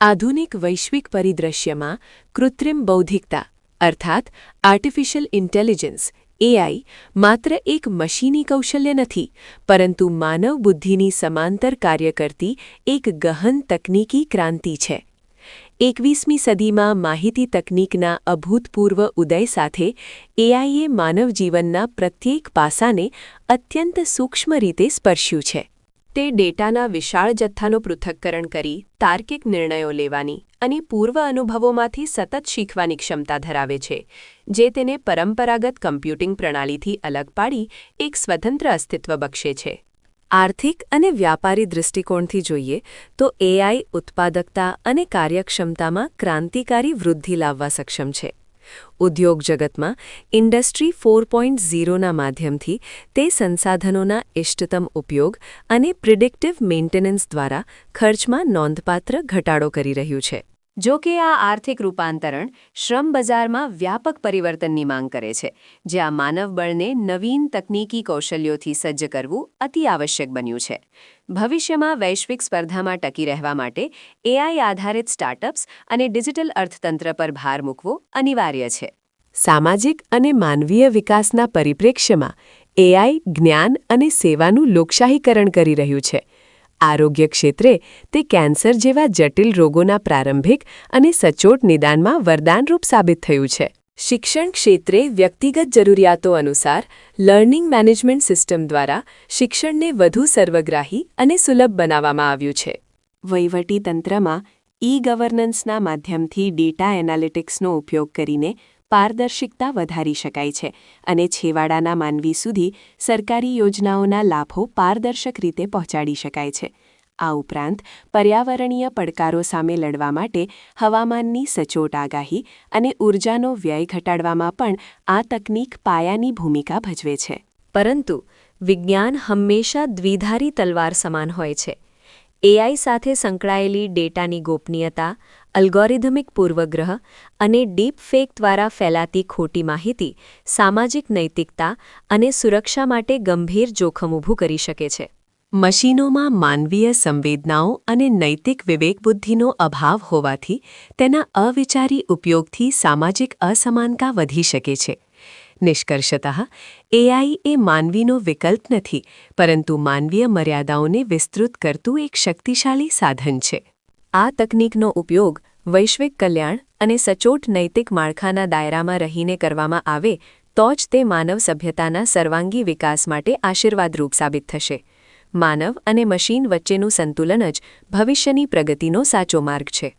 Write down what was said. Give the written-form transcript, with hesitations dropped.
આધુનિક વૈશ્વિક પરિદૃશ્યમાં કૃત્રિમ બૌદ્ધિકતા અર્થાત આર્ટિફિશિયલ ઇન્ટેલિજન્સ એઆઈ માત્ર એક મશીની કૌશલ્ય નથી, પરંતુ માનવ બુદ્ધિની સમાંતર કાર્ય કરતી એક ગહન તકનીકી ક્રાંતિ છે. 21મી સદીમાં માહિતી તકનીકના અભૂતપૂર્વ ઉદય સાથે એઆઈએ માનવ જીવનના પ્રત્યેક પાસાને અત્યંત સૂક્ષ્મ રીતે સ્પર્શ્યું છે. તે ડેટાના વિશાળ જથ્થાનું પૃથક્કરણ કરી તાર્કિક નિર્ણયો લેવાની અને પૂર્વ અનુભવોમાંથી સતત શીખવાની ક્ષમતા ધરાવે છે, જે તેને પરંપરાગત કમ્પ્યુટિંગ પ્રણાલીથી અલગ પાડી એક સ્વતંત્ર અસ્તિત્વ બક્ષે છે. આર્થિક અને વ્યાપારી દૃષ્ટિકોણથી જોઈએ તો એઆઈ ઉત્પાદકતા અને કાર્યક્ષમતામાં ક્રાંતિકારી વૃદ્ધિ લાવવા સક્ષમ છે. ઉદ્યોગ જગતમાં ઇન્ડસ્ટ્રી 4.0ના માધ્યમથી તે સંસાધનોના ઇષ્ટતમ ઉપયોગ અને પ્રિડિક્ટિવ મેન્ટેનન્સ દ્વારા ખર્ચમાં નોંધપાત્ર ઘટાડો કરી રહ્યું છે. જો કે આ આર્થિક રૂપાંતરણ શ્રમ બજારમાં વ્યાપક પરિવર્તનની માંગ કરે છે, જ્યાં માનવ બળને નવીન તકનીકી કૌશલ્યોથી સજ્જ કરવું અતિ આવશ્યક બન્યું છે. ભવિષ્યમાં વૈશ્વિક સ્પર્ધામાં ટકી રહેવા માટે એઆઈ આધારિત સ્ટાર્ટઅપ્સ અને ડિજિટલ અર્થતંત્ર પર ભાર મૂકવો અનિવાર્ય છે. સામાજિક અને માનવીય વિકાસના પરિપ્રેક્ષ્યમાં એઆઈ જ્ઞાન અને સેવાનું લોકશાહીકરણ કરી રહ્યું છે. આરોગ્ય ક્ષેત્રે તે કેન્સર જેવા જટિલ રોગોના પ્રારંભિક અને સચોટ નિદાનમાં વરદાનરૂપ સાબિત થયું છે. શિક્ષણ ક્ષેત્રે વ્યક્તિગત જરૂરિયાતો અનુસાર લર્નિંગ મેનેજમેન્ટ સિસ્ટમ દ્વારા શિક્ષણને વધુ સર્વગ્રાહી અને સુલભ બનાવવામાં આવ્યું છે. વહીવટી તંત્રમાં ઈ-ગવર્નન્સના માધ્યમથી ડેટા એનાલિટિક્સનો ઉપયોગ કરીને પારદર્શિકતા વધારી શકાય છે અને છેવાડાના માનવી સુધી સરકારી યોજનાઓના લાભો પારદર્શક રીતે પહોંચાડી શકાય છે. આ ઉપરાંત પર્યાવરણીય પડકારો સામે લડવા માટે હવામાનની સચોટ આગાહી અને ઊર્જાનો વ્યય ઘટાડવામાં પણ આ તકનીક પાયાની ભૂમિકા ભજવે છે. પરંતુ વિજ્ઞાન હંમેશા દ્વિધારી તલવાર સમાન હોય છે. એઆઈ સાથે સંકળાયેલી ડેટાની ગોપનીયતા, અલ્ગોરિધમિક પૂર્વગ્રહ અને ડીપ ફેક દ્વારા ફેલાતી ખોટી માહિતી સામાજિક નૈતિકતા અને સુરક્ષા માટે ગંભીર જોખમ ઊભું કરી શકે છે. મશીનોમાં માનવીય સંવેદનાઓ અને નૈતિક વિવેકબુદ્ધિનો અભાવ હોવાથી તેના અવિચારી ઉપયોગથી સામાજિક અસમાનતા વધી શકે છે. નિષ્કર્ષતઃ એઆઈ એ માનવીનો વિકલ્પ નથી, પરંતુ માનવીય મર્યાદાઓને વિસ્તૃત કરતું એક શક્તિશાળી સાધન છે. આ તકનીકનો ઉપયોગ વૈશ્વિક કલ્યાણ અને સચોટ નૈતિક માળખાના દાયરામાં રહીને કરવામાં આવે તો જ તે માનવ સભ્યતાના સર્વાંગી વિકાસ માટે આશીર્વાદરૂપ સાબિત થશે. માનવ અને મશીન વચ્ચેનું સંતુલન જ ભવિષ્યની પ્રગતિનો સાચો માર્ગ છે.